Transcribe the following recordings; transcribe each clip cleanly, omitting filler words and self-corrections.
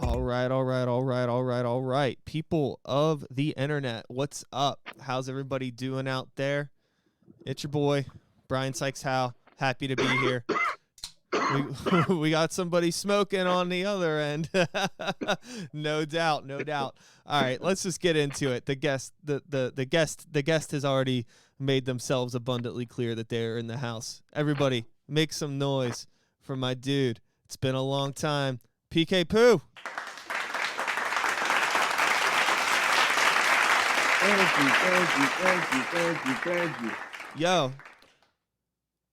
All right, all right, all right, all right, all right. People of the internet, what's up? How's everybody doing out there? It's your boy, Brian Sykes Howe. Happy to be here. We got somebody smoking on the other end. No doubt, no doubt. All right, let's just get into it. The guest has already made themselves abundantly clear that they're in the house. Everybody, make some noise for my dude. It's been a long time. PK Poo. Thank you. Yo,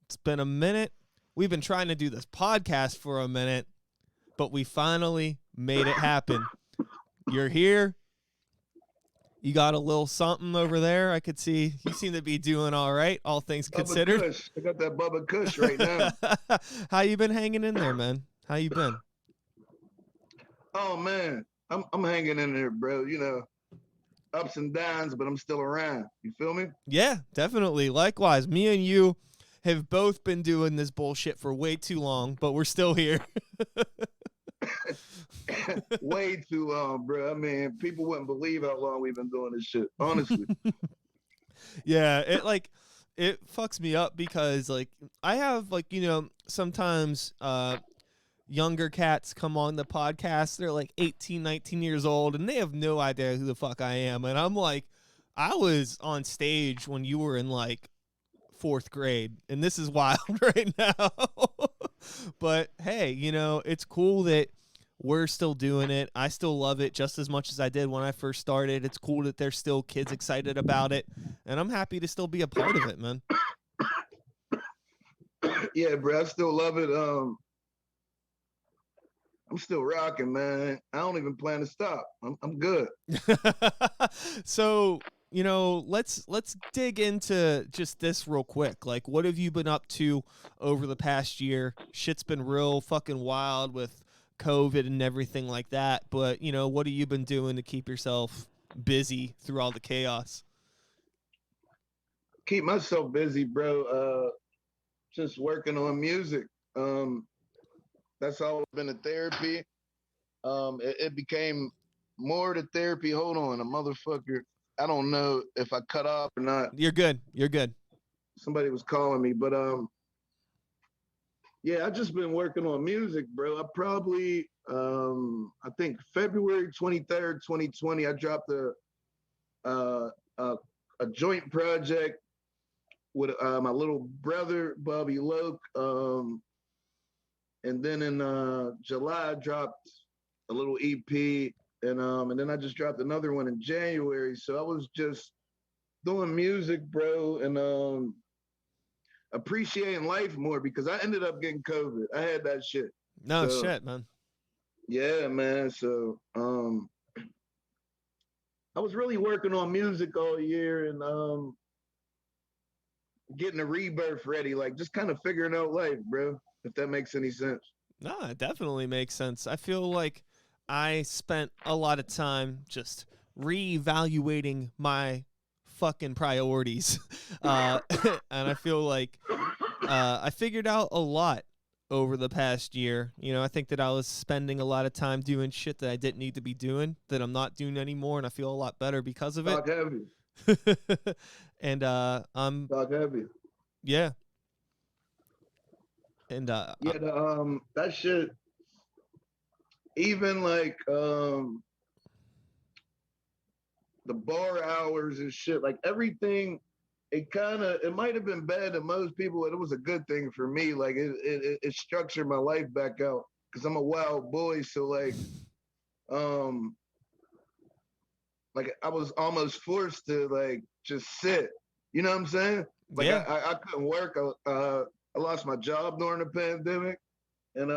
it's been a minute. We've been trying to do this podcast for a minute, but we finally made it happen. You're here. You got a little something over there. I could see you seem to be doing all right, all things considered. Kush. I got that Bubba Kush right now. How you been hanging in there, man? How you been? Oh man, I'm hanging in there, bro. You know, ups and downs, but I'm still around. You feel me? Yeah, definitely. Likewise, me and you have both been doing this bullshit for way too long, but we're still here. Way too long, bro. I mean, people wouldn't believe how long we've been doing this shit, honestly. Yeah, it fucks me up because I have sometimes younger cats come on the podcast. They're like 18, 19 years old and they have no idea who the fuck I am. And I'm like, I was on stage when you were in like 4th grade, and this is wild right now. But hey, it's cool that we're still doing it. I still love it just as much as I did when I first started. It's cool that there's still kids excited about it, and I'm happy to still be a part of it, man. Yeah, bro, I still love it. I'm still rocking, man. I don't even plan to stop. I'm good. So, let's dig into just this real quick. Like, what have you been up to over the past year? Shit's been real fucking wild with COVID and everything like that. But, what have you been doing to keep yourself busy through all the chaos? Keep myself busy, bro. Just working on music. That's always been a therapy. It became more to therapy. Hold on, a motherfucker. I don't know if I cut off or not. You're good. You're good. Somebody was calling me, but yeah, I just been working on music, bro. I probably I think February 23rd, 2020, I dropped a joint project with my little brother, Bobby Loke. And then in July, I dropped a little EP, and then I just dropped another one in January. So I was just doing music, bro, and appreciating life more because I ended up getting COVID. I had that shit. No shit, man. Yeah, man. So I was really working on music all year and getting a rebirth ready, like just kind of figuring out life, bro. If that makes any sense. No, it definitely makes sense. I feel like I spent a lot of time just reevaluating my fucking priorities. And I feel like I figured out a lot over the past year. I think that I was spending a lot of time doing shit that I didn't need to be doing, that I'm not doing anymore, and I feel a lot better because of it. Talk heavy. And I'm Talk heavy. Yeah. And yeah, that shit, even like the bar hours and shit, like everything, it might have been bad to most people, but it was a good thing for me. Like it structured my life back out because I'm a wild boy. So like I was almost forced to like just sit. You know what I'm saying? Like yeah. I couldn't work. I lost my job during the pandemic, and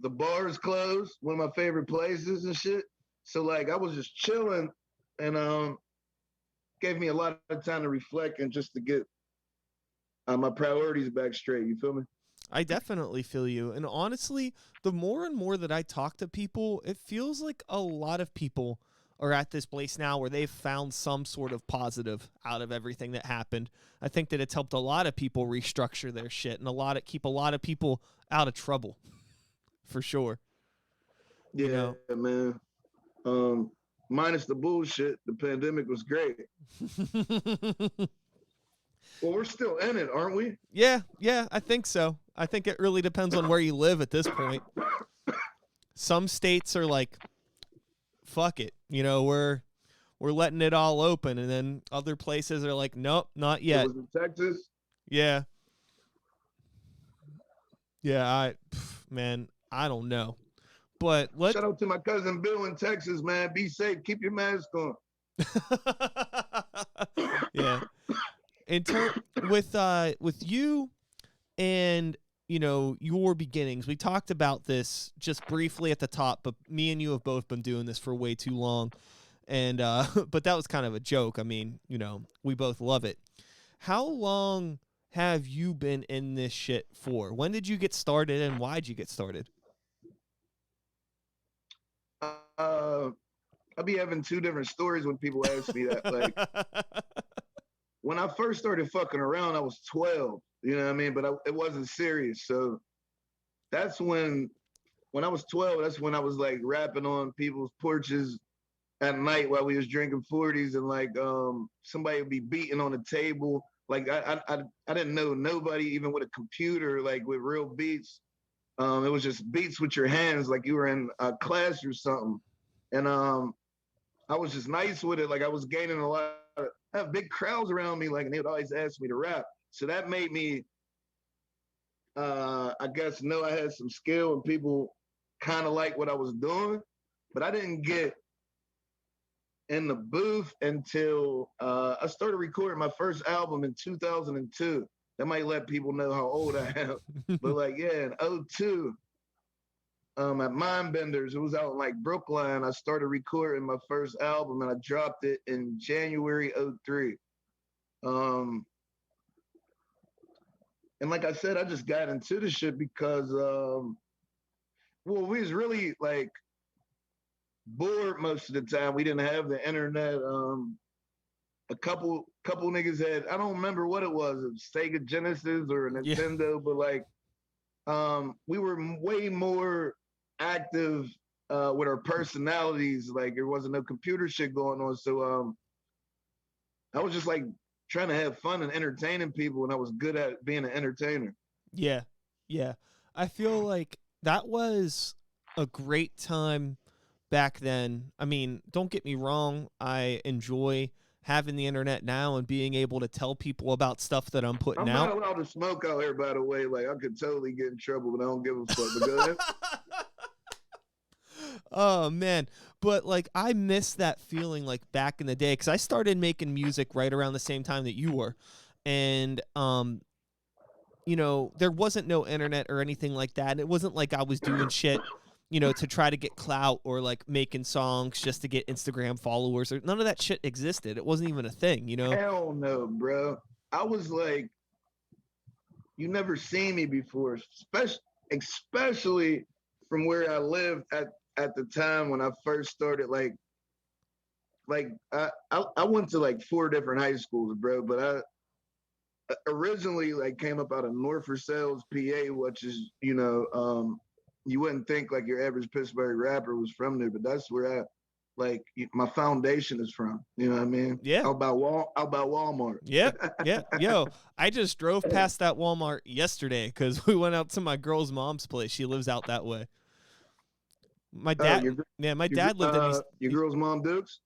the bars closed, one of my favorite places and shit. So like I was just chilling, and gave me a lot of time to reflect and just to get my priorities back straight. You feel me? I definitely feel you. And honestly, the more and more that I talk to people, it feels like a lot of people are at this place now where they've found some sort of positive out of everything that happened. I think that it's helped a lot of people restructure their shit and keep a lot of people out of trouble, for sure. you Yeah, know. man. Um, Minus the bullshit, the pandemic was great. Well, we're still in it, aren't we? Yeah, yeah, I think so. I think it really depends on where you live at this point. Some states are like, fuck it, we're letting it all open, and then other places are like, nope, not It yet. was in Texas. Yeah, yeah, man, I don't know, but Shout out to my cousin Bill in Texas, man. Be safe. Keep your mask on. yeah. In turn, with you and your beginnings, we talked about this just briefly at the top, but me and you have both been doing this for way too long, and but that was kind of a joke. I mean, we both love it. How long have you been in this shit for? When did you get started, and why'd you get started? Uh, I'll be having two different stories when people ask me that. Like when I first started fucking around, I was 12. You know what I mean? But it wasn't serious. So that's when I was 12. That's when I was like rapping on people's porches at night while we was drinking 40s, and like somebody would be beating on the table. Like I didn't know nobody even with a computer, like with real beats. It was just beats with your hands, like you were in a class or something. And I was just nice with it. Like I was gaining a lot. I have big crowds around me, like, and they would always ask me to rap. So that made me, I guess, know I had some skill, and people kind of like what I was doing. But I didn't get in the booth until I started recording my first album in 2002. That might let people know how old I am. But like, yeah, in '02, at Mindbenders, it was out in like Brookline. I started recording my first album, and I dropped it in January '03. Um, and like I said, I just got into the shit because, well, we was really like bored most of the time. We didn't have the internet. A couple niggas had, I don't remember what it was, a Sega Genesis or a Yeah. Nintendo, but like we were way more active with our personalities. Like there wasn't no computer shit going on, so I was just like trying to have fun and entertaining people, and I was good at being an entertainer. Yeah. Yeah. I feel like that was a great time back then. I mean, don't get me wrong, I enjoy having the internet now and being able to tell people about stuff that I'm putting I'm not out. allowed to smoke out here, by the way. Like I could totally get in trouble, but I don't give a fuck. But go ahead. Oh man, but like I miss that feeling like back in the day, cuz I started making music right around the same time that you were. And there wasn't no internet or anything like that. And it wasn't like I was doing shit, to try to get clout or like making songs just to get Instagram followers, or none of that shit existed. It wasn't even a thing. Hell no, bro. I was like, you never seen me before, especially from where I lived at the time when I first started. I went to like four different high schools, bro. But I originally like came up out of North Versailles, PA, which is you wouldn't think like your average Pittsburgh rapper was from there, but that's where I like my foundation is from. You know what I mean? Yeah. Out by Walmart. Yep. Yeah. Yo, I just drove past that Walmart yesterday because we went out to my girl's mom's place. She lives out that way. My Oh, dad, yeah, my dad lived in East. your girl's mom Dukes.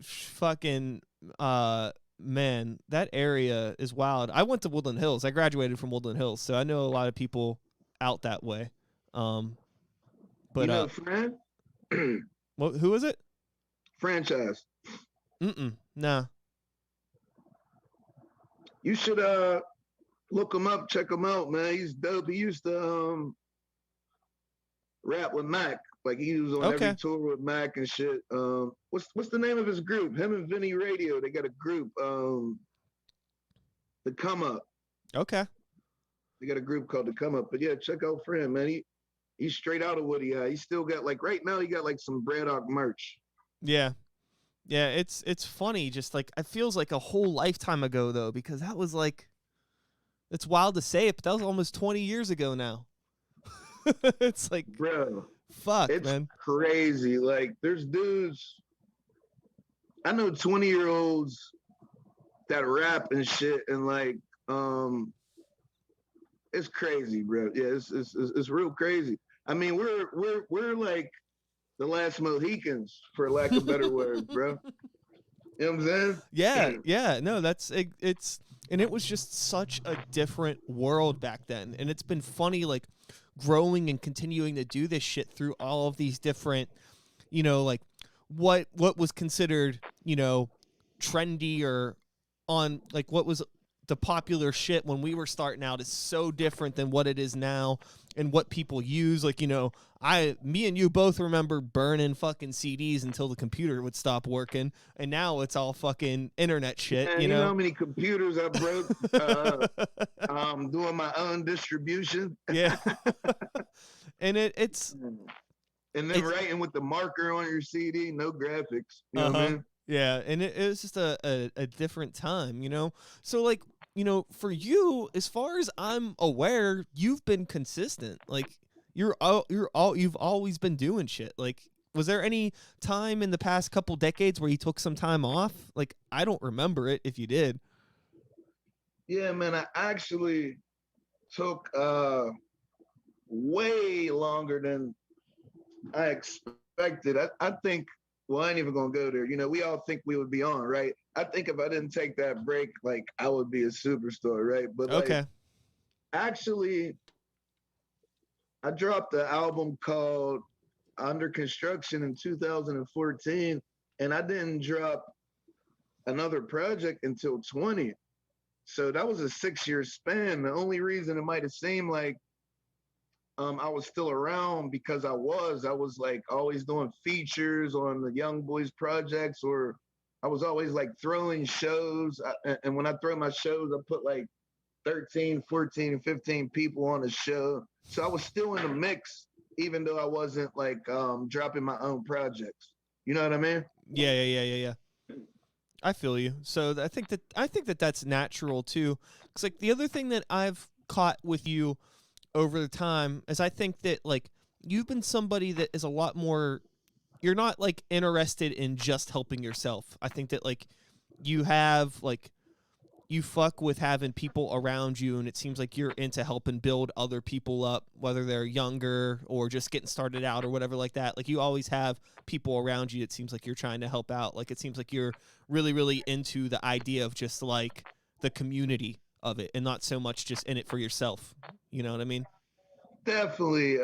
Fucking man, that area is wild. I went to Woodland Hills. I graduated from Woodland Hills, so I know a lot of people out that way. But You know, Fran. who is it? Franchise. Nah. You should look him up, check him out, man. He's dope. He used to rap with Mac. Like he was on every tour with Mac and shit. What's the name of his group? Him and Vinny Radio. They got a group. The Come Up. Okay. They got a group called The Come Up. But yeah, check out Fran, man. He's straight out of Woody. He still got like right now. He got like some Braddock merch. Yeah. Yeah, it's funny. Just like it feels like a whole lifetime ago though, because that was like, it's wild to say it, but that was almost 20 years ago now. It's like, bro. fuck, It's man. crazy. Like there's dudes I know 20-year-olds that rap and shit and like um it's crazy, bro. Yeah, it's real crazy. I mean, we're like the last Mohicans, for lack of better words, bro. You know what I'm Yeah, saying? yeah, no, it's and it was just such a different world back then, and it's been funny like growing and continuing to do this shit through all of these different, like what was considered, trendy or on like what was the popular shit when we were starting out is so different than what it is now and what people use. Like, me and you both remember burning fucking CDs until the computer would stop working, and now it's all fucking internet shit, Man, you know how many computers I broke doing my own distribution? Yeah. And it's And then it's writing with the marker on your CD, no graphics. You know what I uh-huh. mean? Yeah, and it was just a different time, So like, for you, as far as I'm aware, you've been consistent. Like you've always been doing shit. Like, was there any time in the past couple decades where you took some time off? Like, I don't remember it if you did. Yeah, man, I actually took way longer than I expected. I think, well, I ain't even gonna go there. You know, we all think we would be on, right? I think if I didn't take that break, like I would be a superstar, right? But like Okay. actually, I dropped the album called Under Construction in 2014, and I didn't drop another project until 20. So that was a 6 year span. The only reason it might have seemed like I was still around because I was like always doing features on the Young Boys projects, or I was always like throwing shows. And when I throw my shows, I put like 13, 14, 15 people on the show. So I was still in the mix, even though I wasn't like dropping my own projects. You know what I mean? Yeah. I feel you. So I think that that's natural too. Cuz like the other thing that I've caught with you over the time is I think that like you've been somebody that is a lot more, you're not like interested in just helping yourself. I think that like you have like you fuck with having people around you, and it seems like you're into helping build other people up, whether they're younger or just getting started out or whatever like that. Like you always have people around you, it seems like you're trying to help out. Like it seems like you're really really into the idea of just like the community of it and not so much just in it for yourself. You know what I mean? Definitely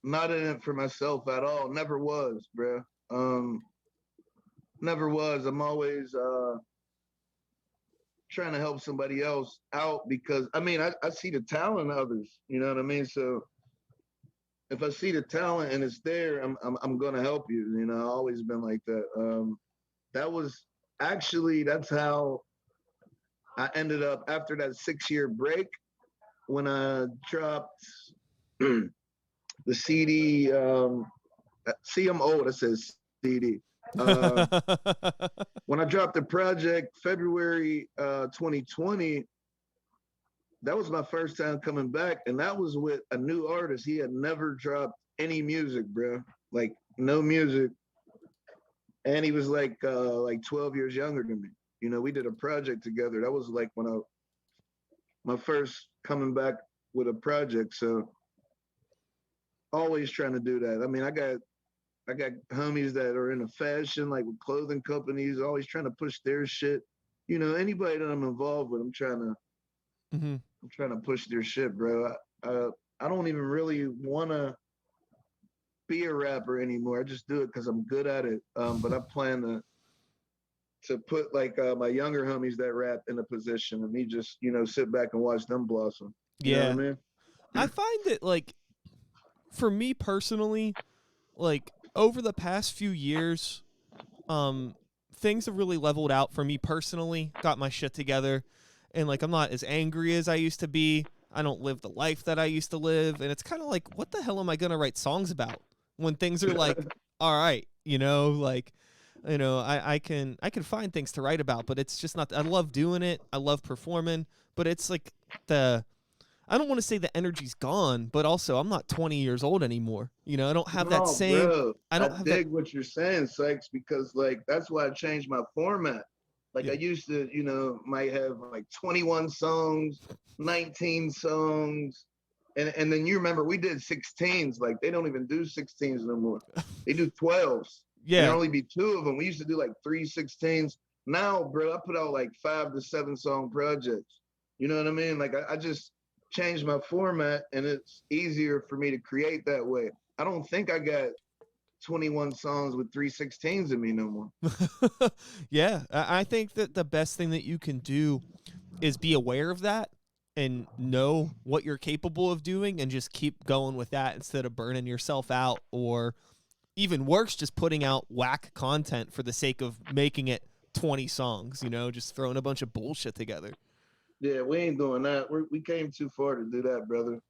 not in it for myself at all. Never was, bro. Never was. I'm always trying to help somebody else out because I mean I see the talent in others. You know what I mean? So if I see the talent and it's there, I'm gonna help you. You know, I've always been like that. That was actually that's how I ended up after that 6 year break when I dropped the CD. See, I'm old. It says CD. When I dropped the project February 2020, that was my first time coming back, and that was with a new artist. He had never dropped any music, bro. Like no music, and he was like 12 years younger than me. You know, we did a project together. That was like when I my first coming back with a project. So always trying to do that. I mean, I got homies that are in the fashion, like with clothing companies, always trying to push their shit. You know, anybody that I'm involved with, Mm-hmm. I'm trying to push their shit, bro. I don't even really want to be a rapper anymore. I just do it because I'm good at it. But I plan to put like my younger homies that rap in a position, and me just sit back and watch them blossom. You know what I Yeah. mean? I find that like for me personally, like over the past few years, um things have really leveled out for me personally. Got my shit together, and like I'm not as angry as I used to be. I don't live the life that I used to live, and it's kind of like what the hell am I going to write songs about when things are like all right, like I can find things to write about, but it's just not. I love doing it. I love performing, but it's like the I don't want to say the energy's gone, but also I'm not 20 years old anymore. You know, I don't have that No, same. bro. I I don't have that. dig what you're saying, Sykes, because like that's why I changed my format. Like I Yeah. used to, might have like 21 songs, 19 songs. And then you remember we did 16s. Like they don't even do 16s no more. They do 12s. And there Yeah. only be two of them. We used to do like 3 16s. Now, bro, I put out like 5 to 7 song projects. You know what I mean? Like I just changed my format and it's easier for me to create that way. I don't think I got 21 songs with 3 16s in me no more. Yeah. I think that the best thing that you can do is be aware of that and know what you're capable of doing and just keep going with that instead of burning yourself out, or even worse, just putting out whack content for the sake of making it 20 songs, you know, just throwing a bunch of bullshit together. Yeah, we ain't doing that. We came too far to do that, brother.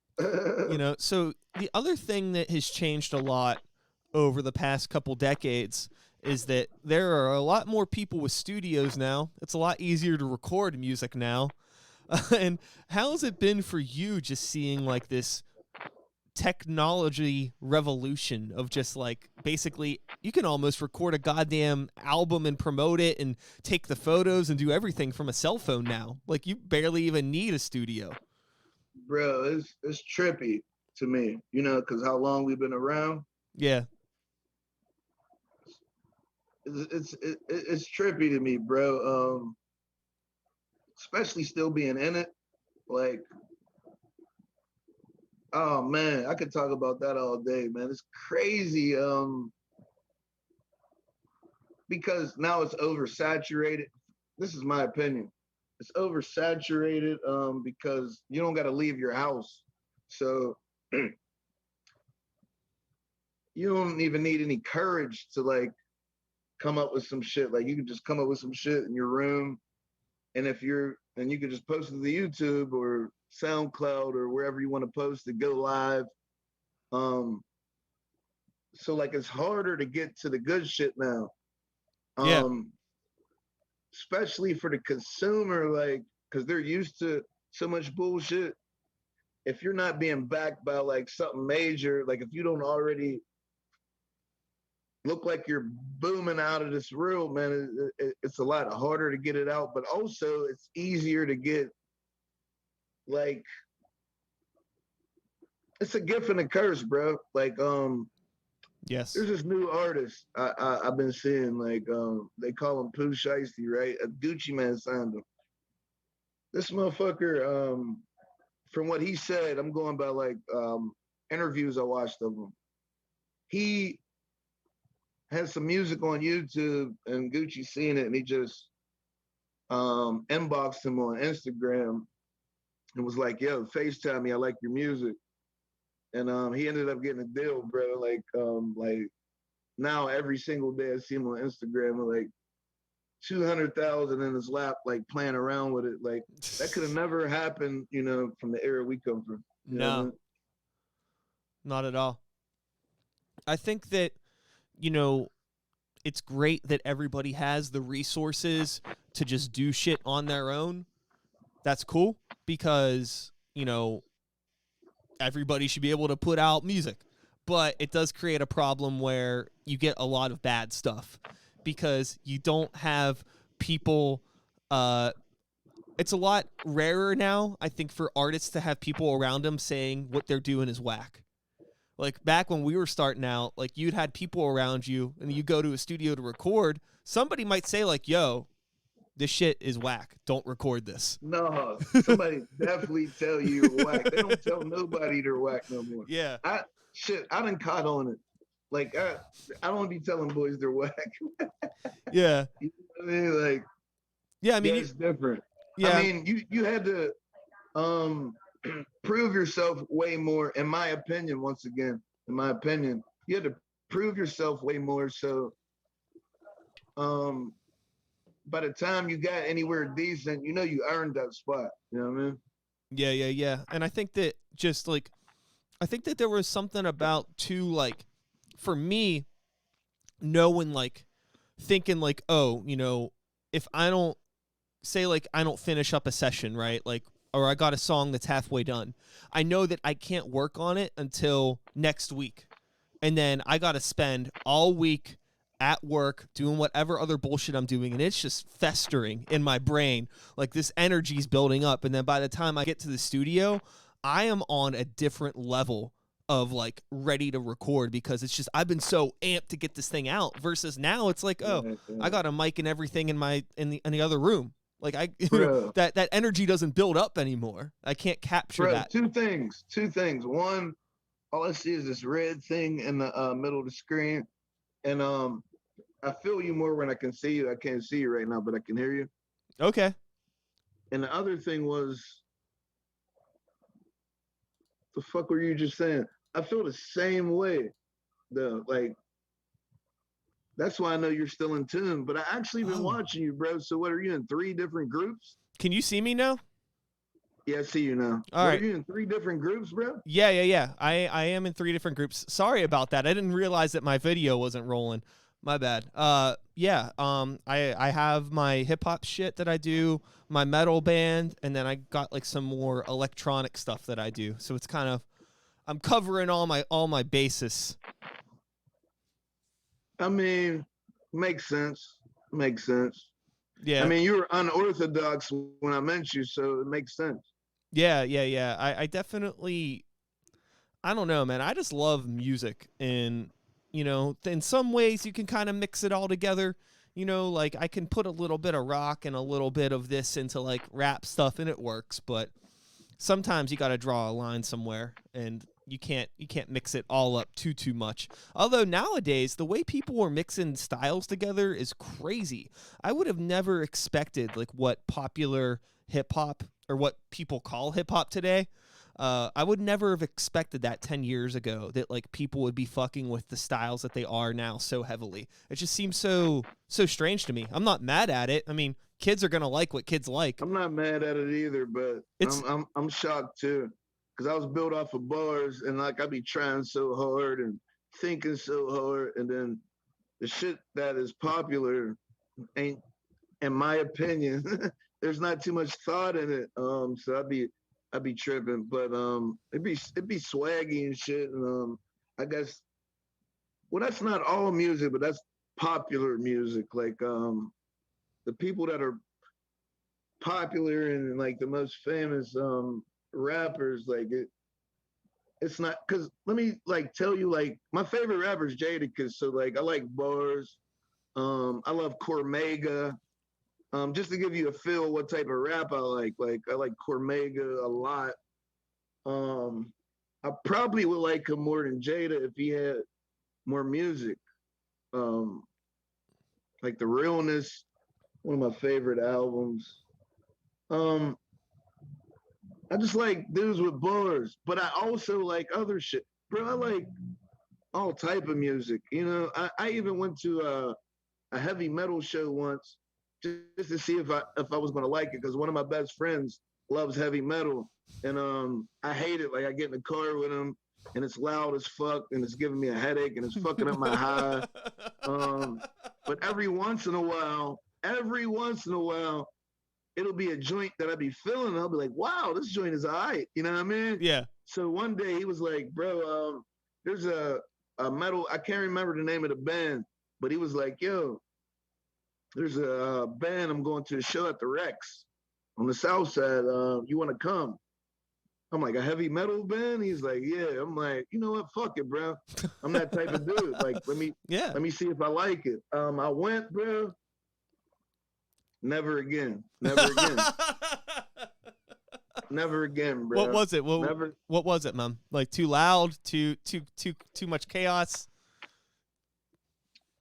You know, so the other thing that has changed a lot over the past couple decades is that there are a lot more people with studios now. It's a lot easier to record music now. And how has it been for you just seeing like this technology revolution of just like basically you can almost record a goddamn album and promote it and take the photos and do everything from a cell phone now? Like you barely even need a studio. Bro, it's trippy to me, because how long we've been around. Yeah. It's trippy to me, bro. Especially still being in it. Like, oh man, I could talk about that all day, man. It's crazy. Because now it's oversaturated. This is my opinion. It's oversaturated because you don't got to leave your house. So you don't even need any courage to like come up with some shit. Like you can just come up with some shit in your room. And then you could just post it to the YouTube or SoundCloud or wherever you want to post it, go live. So like it's harder to get to the good shit now. Yeah. Especially for the consumer, like, because they're used to so much bullshit. If you're not being backed by like something major, like if you don't already look like you're booming out of this world, man, it's a lot harder to get it out. But also, it's easier to get like it's a gift and a curse, bro. Like, Yes. there's this new artist I've been seeing, like, they call him Pooh Shiesty, right? A Gucci Man signed him. This motherfucker, from what he said, I'm going by like interviews I watched of him. He had some music on YouTube and Gucci seen it and he just inboxed him on Instagram and was like, yo, FaceTime me, I like your music. And he ended up getting a deal, bro. Like now every single day I see him on Instagram with like 200,000 in his lap, like playing around with it. Like that could have never happened, from the era we come from. You know what I No, mean? not at all. I think that, you know, it's great that everybody has the resources to just do shit on their own. That's cool because, you know, everybody should be able to put out music. But it does create a problem where you get a lot of bad stuff because you don't have people. It's a lot rarer now, I think, for artists to have people around them saying what they're doing is whack. Like back when we were starting out, like you'd had people around you and you go to a studio to record, somebody might say like, yo, this shit is whack. Don't record this. No, somebody definitely tell you you're whack. They don't tell nobody they're whack no more. Yeah. I done caught on it. Like I don't be telling boys they're whack. Yeah. You know what I mean? Like, Yeah, I yeah, mean, it's different. I yeah. mean, you had to prove yourself way more, in my opinion, once again, in my opinion, you had to prove yourself way more. So um by the time you got anywhere decent, you earned that spot. You know what I mean? Yeah. And I think that just like, I think that there was something about too, like, for me, knowing, like, thinking, like, oh, you know, if I don't say, like, I don't finish up a session, right? Like, or I got a song that's halfway done. I know that I can't work on it until next week. And then I got to spend all week at work doing whatever other bullshit I'm doing, and it's just festering in my brain. Like, this energy's building up, and then by the time I get to the studio, I am on a different level of like ready to record, because it's just I've been so amped to get this thing out, versus now it's like, oh, I got a mic and everything in the other room. Like, I Bro, that energy doesn't build up anymore. I can't capture bro, that. two things. Two things. One, all I see is this red thing in the middle of the screen, and I feel you more when I can see you. I can't see you right now, but I can hear you. Okay. And the other thing was, the fuck were you just saying? I feel the same way. The like, that's why I know you're still in tune. But I actually been Oh. watching you, bro. So what are you in 3 different groups? Can you see me now? Yeah, I see you now. All What right. are you in 3 different groups, bro? Yeah. I am in 3 different groups. Sorry about that. I didn't realize that my video wasn't rolling. My bad. Yeah. I have my hip hop shit that I do, my metal band, and then I got like some more electronic stuff that I do. So it's kind of, I'm covering all my bases. I mean, makes sense. Makes sense. I Yeah. mean, you were unorthodox when I met you, so it makes sense. Yeah. I definitely, I don't know, man. I just love music, and in some ways you can kind of mix it all together. Like, I can put a little bit of rock and a little bit of this into like rap stuff, and it works. But sometimes you got to draw a line somewhere, and you can't mix it all up too much. Although nowadays the way people are mixing styles together is crazy. I would have never expected like what popular hip hop, or what people call hip hop today. I would never have expected that 10 years ago, that like people would be fucking with the styles that they are now so heavily. It just seems so strange to me. I'm not mad at it. I mean, kids are gonna like what kids like. I'm not mad at it either, but It's I'm shocked too, because I was built off of bars, and like I be trying so hard and thinking so hard, and then the shit that is popular ain't, in my opinion, there's not too much thought in it. So I'd be tripping, but it'd be swaggy and shit, and I guess, well, that's not all music, but that's popular music. Like the people that are popular and like the most famous rappers, like it's not, because let me like tell you, like my favorite rapper is Jadakiss, so like I like bars. I love Cormega. Just to give you a feel what type of rap I like I like Cormega a lot. I probably would like him more than Jada if he had more music. Um, like The Realness, one of my favorite albums. Um, I just like dudes with bars, but I also like other shit, bro. I like all type of music. I even went to a heavy metal show once, just to see if I was gonna like it, because one of my best friends loves heavy metal, and I hate it. Like, I get in the car with him, and it's loud as fuck, and it's giving me a headache, and it's fucking up my high. But every once in a while, it'll be a joint that I be feeling, and I'll be like, wow, this joint is all right. You know what I mean? Yeah. So one day he was like, bro, there's a metal, I can't remember the name of the band, but he was like, yo, there's a band, I'm going to a show at the Rex on the South Side. You want to come? I'm like, a heavy metal band? He's like, yeah. I'm like, you know what? Fuck it, bro. I'm that type of dude. Like, Yeah. let me see if I like it. I went, bro. Never again. Never again. Never again, bro. What was it? Never. What was it, man? Like, too loud, too much chaos?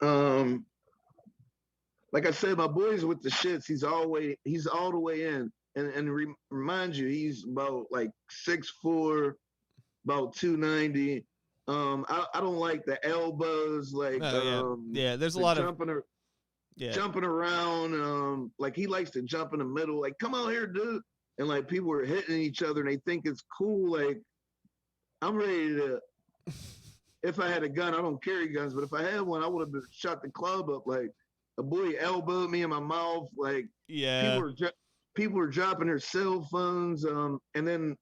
Um, like I said, my boy's with the shits. He's all the way in. And remind you, he's about like 6'4", about 290. I don't like the elbows, like Yeah. There's a the lot of jumping around. Like, he likes to jump in the middle, like, come on here, dude. And like, people are hitting each other, and they think it's cool. Like, I'm ready to. If I had a gun, I don't carry guns, but if I had one, I would have shot the club up. Like, a boy elbowed me in my mouth. Like, Yeah. people were dropping their cell phones. And then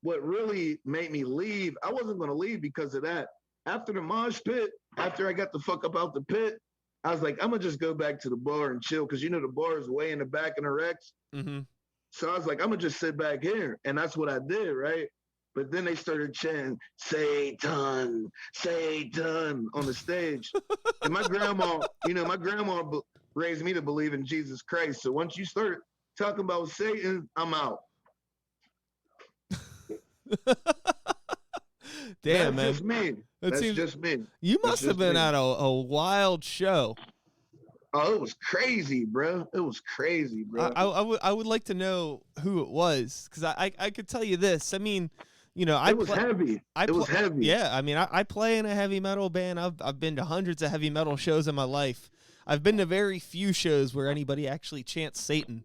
what really made me leave, I wasn't going to leave because of that. After the mosh pit, after I got the fuck up out the pit, I was like, I'm going to just go back to the bar and chill because, the bar is way in the back in the Rex. Mm-hmm. So I was like, I'm going to just sit back here. And that's what I did, right? But then they started chanting, Satan, Satan on the stage. And my grandma, raised me to believe in Jesus Christ. So once you start talking about Satan, I'm out. Damn, That's man. just me. That's just me. You must have been at a wild show. Oh, it was crazy, bro. It was crazy, bro. I would like to know who it was, because I could tell you this. I mean, it was heavy. It was heavy. Yeah, I mean, I play in a heavy metal band. I've been to hundreds of heavy metal shows in my life. I've been to very few shows where anybody actually chants Satan.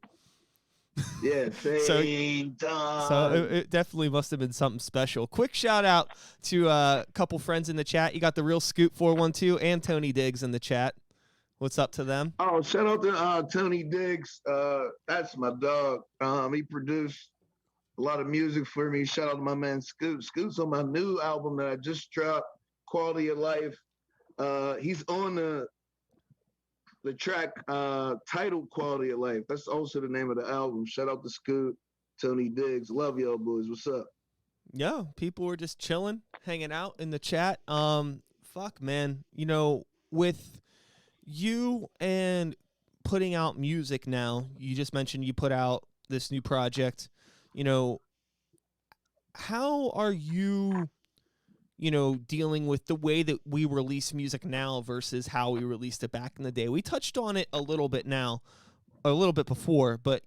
Yeah, Satan. So it definitely must have been something special. Quick shout out to a couple friends in the chat. You got the Real Scoop 412 and Tony Diggs in the chat. What's up to them? Oh, shout out to Tony Diggs. That's my dog. He produced a lot of music for me. Shout out to my man Scoot. Scoot's on my new album that I just dropped, Quality of Life. He's on the track titled Quality of Life. That's also the name of the album. Shout out to Scoot, Tony Diggs. Love y'all boys. What's up? Yeah, people were just chilling, hanging out in the chat. Fuck, man. With you and putting out music now, you just mentioned you put out this new project. How are you, dealing with the way that we release music now versus how we released it back in the day? We touched on it a little bit before, but,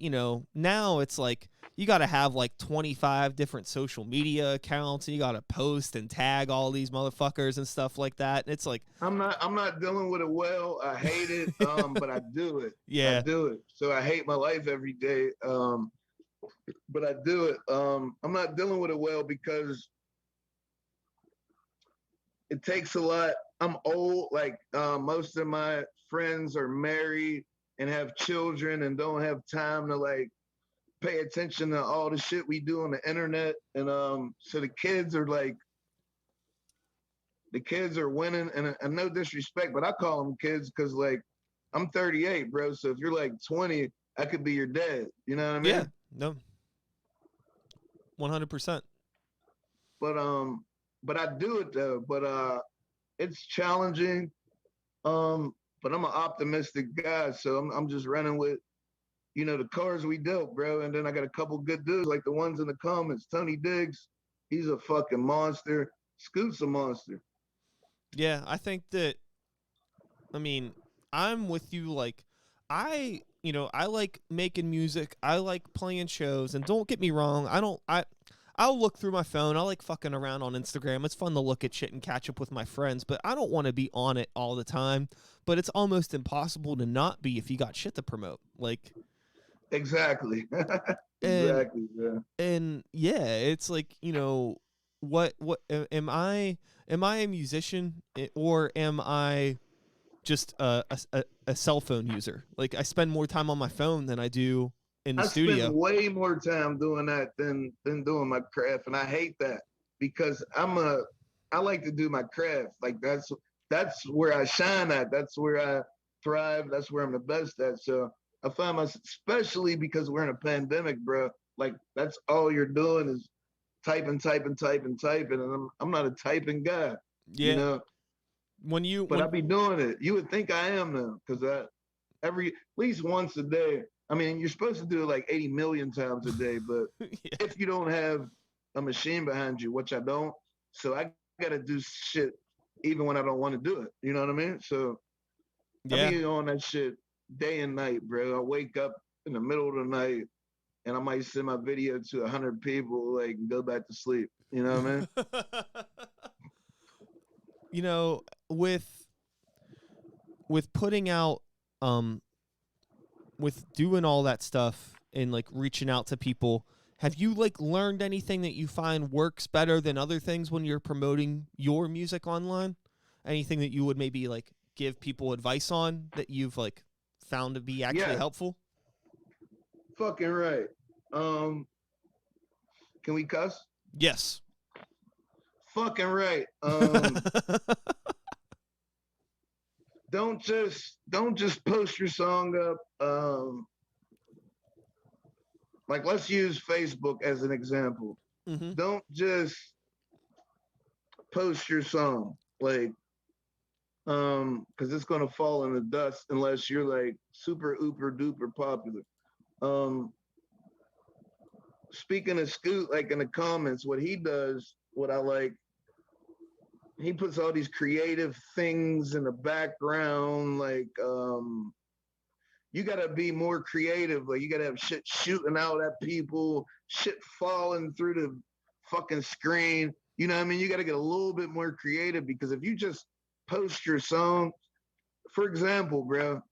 now it's like you got to have like 25 different social media accounts, and you got to post and tag all these motherfuckers and stuff like that. And it's like, I'm not dealing with it well. I hate it, but I do it. Yeah. I do it. So I hate my life every day. But I do it. I'm not dealing with it well because it takes a lot. I'm old. Like most of my friends are married and have children and don't have time to like pay attention to all the shit we do on the internet. And so the kids are winning. And no disrespect, but I call them kids because like I'm 38, bro. So if you're like 20, I could be your dad. You know what I mean? Yeah. No. 100%. But I do it though. But it's challenging. But I'm an optimistic guy, so I'm just running with, the cards we dealt, bro. And then I got a couple good dudes like the ones in the comments. Tony Diggs, he's a fucking monster. Scoot's a monster. Yeah, I think that. I mean, I'm with you. Like, I like making music. I like playing shows. And don't get me wrong, I'll look through my phone. I like fucking around on Instagram. It's fun to look at shit and catch up with my friends, but I don't want to be on it all the time. But it's almost impossible to not be if you got shit to promote. Like, exactly. Exactly, yeah. And yeah, it's like, what am I a musician, or am I just a cell phone user? Like, I spend more time on my phone than I do in the studio. I spend way more time doing that than doing my craft, and I hate that because I like to do my craft. Like that's where I shine at. That's where I thrive. That's where I'm the best at. So I find myself, especially because we're in a pandemic, bro. Like that's all you're doing is typing, and I'm not a typing guy. Yeah. But I be doing it. You would think I am now, because at least once a day. I mean, you're supposed to do it like 80 million times a day, but yeah. If you don't have a machine behind you, which I don't, so I gotta do shit even when I don't want to do it. You know what I mean? So I be on that shit day and night, bro. I wake up in the middle of the night and I might send my video to 100 people, like, and go back to sleep. You know what I mean? With putting out, with doing all that stuff and like reaching out to people, have you like learned anything that you find works better than other things when you're promoting your music online? Anything that you would maybe like give people advice on that you've like found to be actually helpful? Fucking right. Um, can we cuss? Yes. Fucking right. Don't just post your song up. Like let's use Facebook as an example. Mm-hmm. Don't just post your song like because it's gonna fall in the dust unless you're like super ooper duper popular. Um, speaking of Scoot, like in the comments, what he does, what I like, he puts all these creative things in the background, like you gotta be more creative. Like you gotta have shit shooting out at people, shit falling through the fucking screen. You know what I mean? You gotta get a little bit more creative because if you just post your song, for example, bro,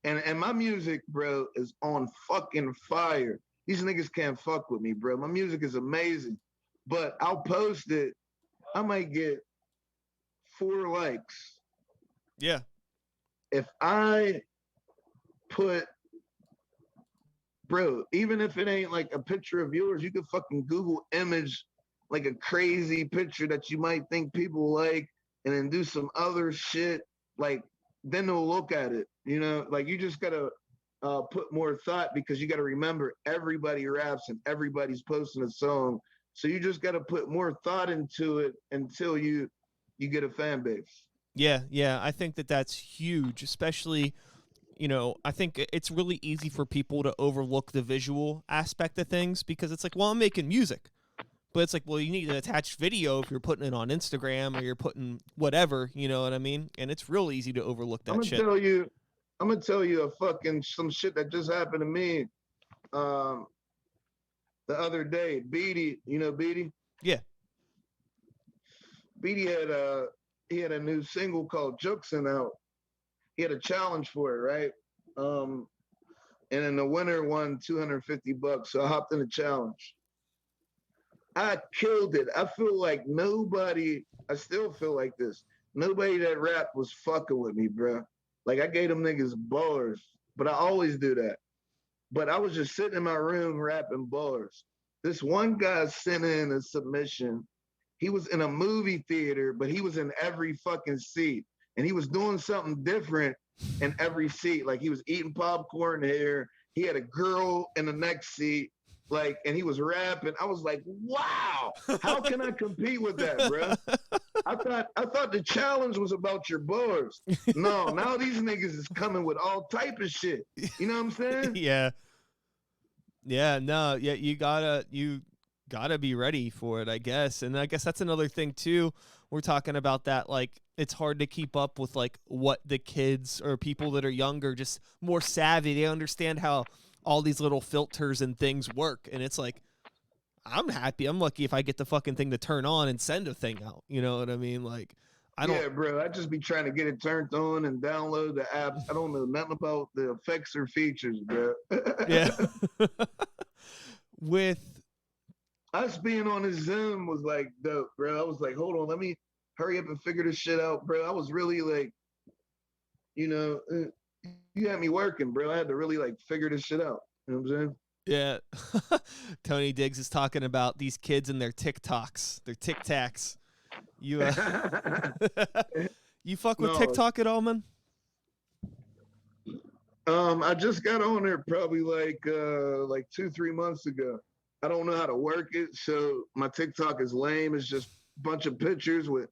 and my music, bro, is on fucking fire. These niggas can't fuck with me, bro. My music is amazing. But I'll post it. I might get 4 likes. Yeah. If I put, bro, even if it ain't like a picture of yours, you could fucking Google image like a crazy picture that you might think people like and then do some other shit. Like, then they'll look at it, you know? Like, you just gotta put more thought because you gotta remember everybody raps and everybody's posting a song. So you just gotta put more thought into it until you get a fan base. Yeah, yeah, I think that that's huge, especially, I think it's really easy for people to overlook the visual aspect of things because it's like, well, I'm making music. But it's like, well, you need an attached video if you're putting it on Instagram or you're putting whatever, you know what I mean? And it's real easy to overlook I'm that gonna shit. tell you, I'm gonna tell you a fucking some shit that just happened to me um the other day. Beatty, you know Beatty? Yeah. Beatty had a new single called Juxin out. He had a challenge for it, right? Um and then the winner won $250. So I hopped in the challenge. I killed it. I feel like nobody, I still feel like this. Nobody that rap was fucking with me, bro. Like I gave them niggas bars, but I always do that. But I was just sitting in my room rapping bars. This one guy sent in a submission. He was in a movie theater, but he was in every fucking seat. And he was doing something different in every seat. Like he was eating popcorn here. He had a girl in the next seat. Like, and he was rapping. I was like, wow, how can I compete with that, bro? I thought the challenge was about your bars. No, now these niggas is coming with all type of shit. You know what I'm saying? Yeah. Yeah, no, yeah, you gotta be ready for it, I guess. And I guess that's another thing too. We're talking about that, like it's hard to keep up with like what the kids or people that are younger, just more savvy. They understand how all these little filters and things work. And it's like, I'm happy. I'm lucky if I get the fucking thing to turn on and send a thing out. You know what I mean? Like I don't. Yeah, bro. I just be trying to get it turned on and download the apps. I don't know nothing about the effects or features, bro. Yeah. With Us being on the Zoom was like dope, bro. I was like, hold on, let me hurry up and figure this shit out, bro. I was really like, you know, you had me working, bro. I had to really like figure this shit out. You know what I'm saying? Yeah. Tony Diggs is talking about these kids and their TikToks, their Tic Tacs. You you fuck with No, TikTok at all, man? I just got on there probably like 2-3 months ago. I don't know how to work it, so my TikTok is lame. It's just a bunch of pictures with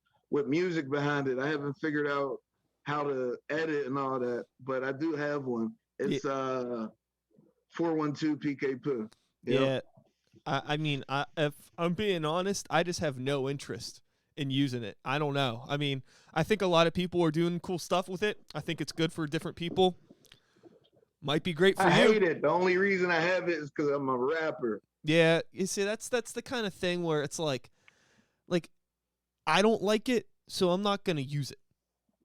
music behind it. I haven't figured out how to edit and all that, but I do have one. Yeah. It's 412 PK Poo. Yep. Yeah. I mean, if I'm being honest, I just have no interest in using it. I don't know. I mean, I think a lot of people are doing cool stuff with it. I think it's good for different people. Might be great for I you. hate it. The only reason I have it is because I'm a rapper. Yeah, you see, that's the kind of thing where it's like I don't like it, so I'm not gonna use it.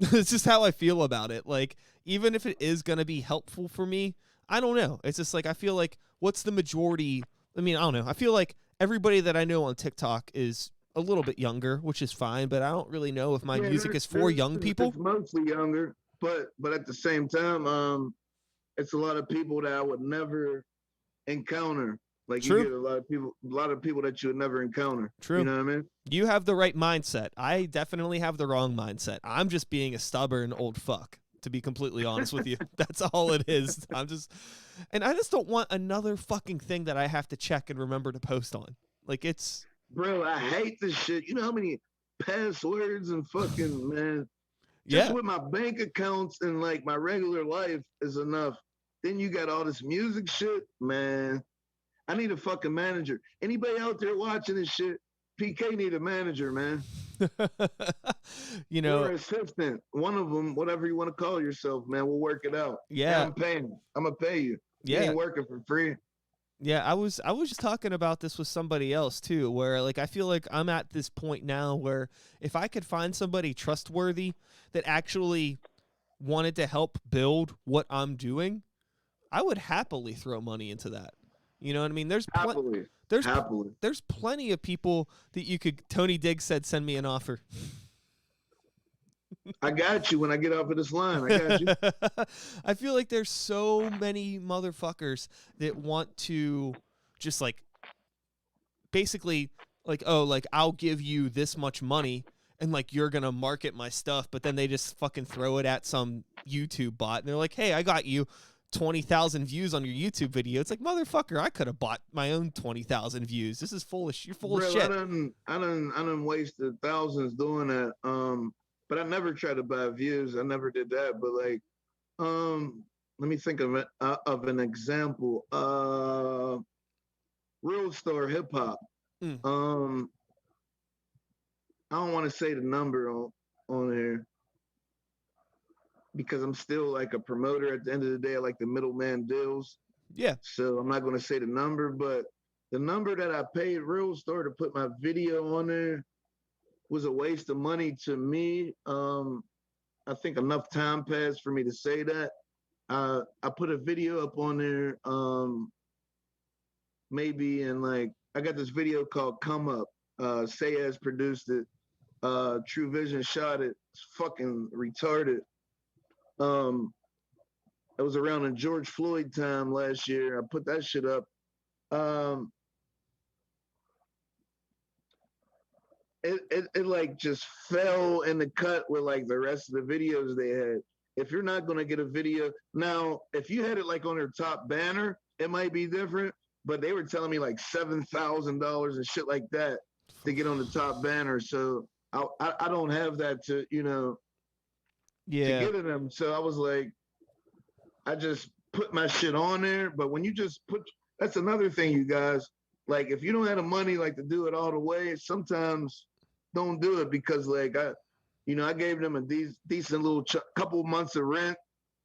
It's just how I feel about it. Like, even if it is gonna be helpful for me, I don't know. It's just like I feel like what's the majority? I mean, I don't know. I feel like everybody that I know on TikTok is a little bit younger, which is fine, but I don't really know if my Yeah, music is for young people. It's mostly younger, but at the same time, it's a lot of people that I would never encounter. Like you True. get a lot of people that you would never encounter. You True. know what I mean? You have the right mindset. I definitely have the wrong mindset. I'm just being a stubborn old fuck, to be completely honest with you. That's all it is. And I just don't want another fucking thing that I have to check and remember to post on. Like it's Bro, I hate this shit. You know how many passwords and fucking man, just yeah. with my bank accounts and like my regular life is enough. Then you got all this music shit, man. I need a fucking manager. Anybody out there watching this shit? PK need a manager, man. You Or know, an assistant. One of them, whatever you want to call yourself, man. We'll work it out. And yeah. I'm paying. I'm gonna pay you. You Yeah. ain't working for free. Yeah, I was just talking about this with somebody else too, where like I feel like I'm at this point now where if I could find somebody trustworthy that actually wanted to help build what I'm doing, I would happily throw money into that. You know what I mean? Happily. There's pl- Happily. there's plenty of people that you could. Tony Diggs said, "Send me an offer." I got you when I get off of this line. I got you. I feel like there's so many motherfuckers that want to just like basically like, oh, like I'll give you this much money and like you're gonna market my stuff, but then they just fucking throw it at some YouTube bot and they're like, hey, I got you 20,000 views on your YouTube video. It's like, motherfucker, I could have bought my own 20,000 views. This is you're full Bro, of shit. I done wasted thousands doing that. But I never tried to buy views. I never did that. But like, let me think of it of an example. Real Star Hip Hop. Mm. I don't want to say the number on here because I'm still like a promoter. At the end of the day, I like the middleman deals. Yeah. So I'm not going to say the number, but the number that I paid Real Star to put my video on there was a waste of money to me. I think enough time passed for me to say that. I put a video up on there, maybe in like, I got this video called Come Up. Sayaz produced it. True Vision shot it. It's fucking retarded. It was around the George Floyd time last year. I put that shit up. It like just fell in the cut with like the rest of the videos they had. If you're not gonna get a video now, if you had it like on their top banner, it might be different. But they were telling me like $7,000 and shit like that to get on the top banner. So I don't have that to to get at them. So I was like, I just put my shit on there. But when you just put, that's another thing, you guys. Like if you don't have the money like to do it all the way, sometimes don't do it because like I gave them a decent little couple months of rent.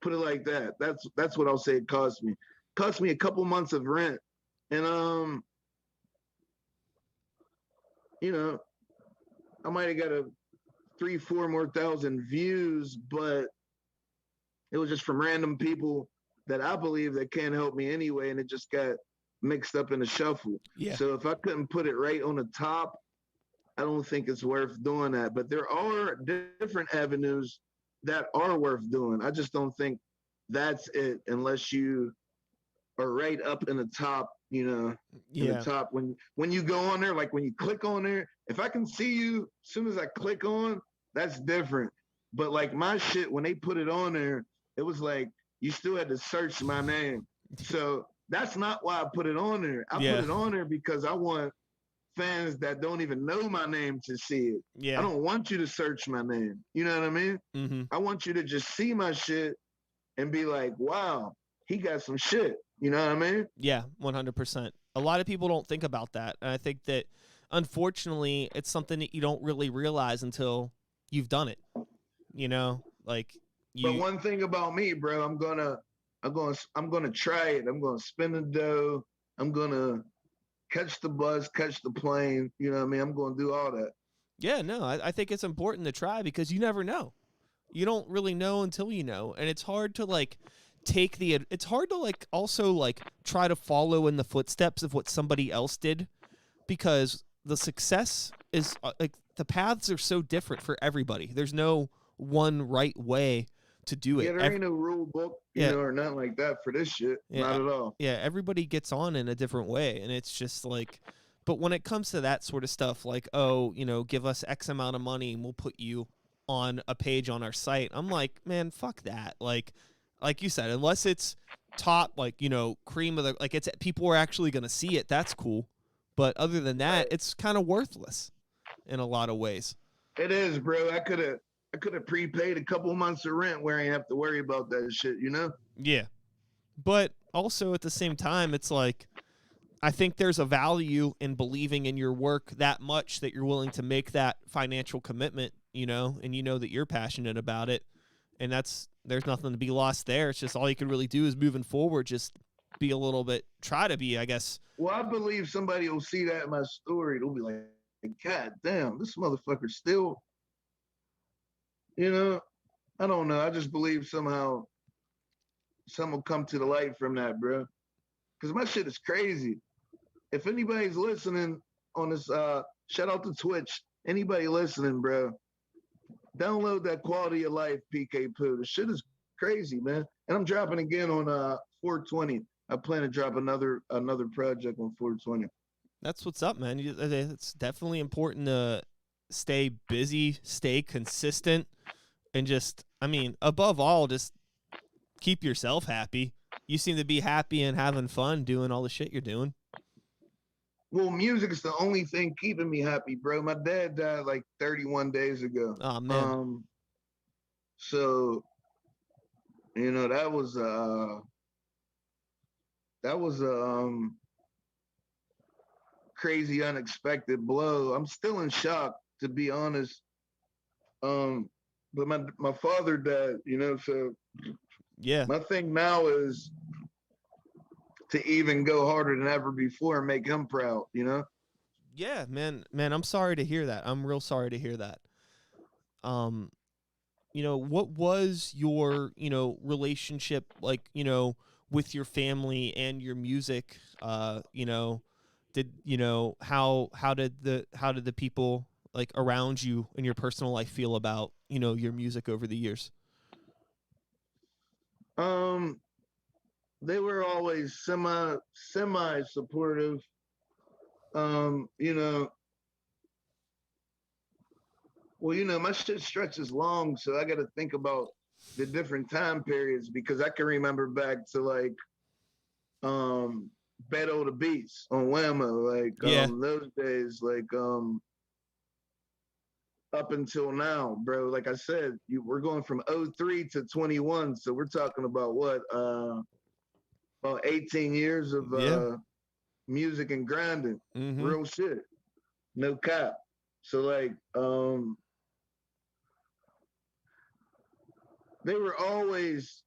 Put it like that. That's what I'll say it cost me. Cost me a couple months of rent, and I might have got a 3-4 more thousand views, but it was just from random people that I believe that can't help me anyway, and it just got mixed up in the shuffle. Yeah. So if I couldn't put it right on the top, I don't think it's worth doing that. But there are different avenues that are worth doing. I just don't think that's it unless you are right up in the top, in the top. When you go on there, like when you click on there, if I can see you as soon as I click on, that's different. But like my shit, when they put it on there, it was like you still had to search my name. So that's not why I put it on there. I put it on there because I want fans that don't even know my name to see it. Yeah. I don't want you to search my name. You know what I mean? Mm-hmm. I want you to just see my shit and be like, wow, he got some shit. You know what I mean? Yeah, 100%. A lot of people don't think about that. And I think that, unfortunately, it's something that you don't really realize until you've done it. Like you. But one thing about me, bro, I'm gonna try it. I'm gonna spin the dough. I'm gonna catch the bus, catch the plane. You know what I mean? I'm gonna do all that. Yeah, no, I think it's important to try because you never know. You don't really know until you know, and it's hard to like it's hard to like also like try to follow in the footsteps of what somebody else did because the success is like the paths are so different for everybody. There's no one right way to do Yeah, it. there ain't no rule book, Yeah, or nothing like that for this shit. yeah, Not at all. yeah. Everybody gets on in a different way, and it's just like, but when it comes to that sort of stuff, like, oh, give us X amount of money and we'll put you on a page on our site. I'm like, man, fuck that. Like you said, unless it's top, like cream of the, like it's people are actually gonna see it. That's cool, but other than that, Right. it's kind of worthless in a lot of ways. It is, bro. I could have prepaid a couple months of rent where I ain't have to worry about that shit, Yeah, but also at the same time, it's like, I think there's a value in believing in your work that much that you're willing to make that financial commitment, and that you're passionate about it. And there's nothing to be lost there. It's just all you can really do is moving forward, just be a little bit, try to be, I guess. Well, I believe somebody will see that in my story. They'll be like, God damn, this motherfucker still, you know, I don't know. I just believe somehow some will come to the light from that, bro. Because my shit is crazy. If anybody's listening on this, shout out to Twitch. Anybody listening, bro, download that Quality of Life PK Poo. The shit is crazy, man. And I'm dropping again on 420. I plan to drop another project on 420. That's what's up, man. It's definitely important to stay busy, stay consistent, and just, I mean, above all, just keep yourself happy. You seem to be happy and having fun doing all the shit you're doing. Well, music is the only thing keeping me happy, bro. My dad died like 31 days ago. Oh man. So that was a crazy, unexpected blow. I'm still in shock, to be honest. But my father died, so Yeah. my thing now is to even go harder than ever before and make him proud, Yeah, man, I'm sorry to hear that. I'm real sorry to hear that. What was your, relationship like, with your family and your music? Did how did the people like around you in your personal life feel about, your music over the years? Um, they were always semi supportive. Um, you know, my shit stretches long, so I got to think about the different time periods because I can remember back to like Battle of the Beats on Whammo, like Yeah. those days, like up until now, bro. Like I said, we're going from 03 to 21, so we're talking about what about 18 years of Yeah. music and grinding, Mm-hmm. real shit, no cap. So like they were always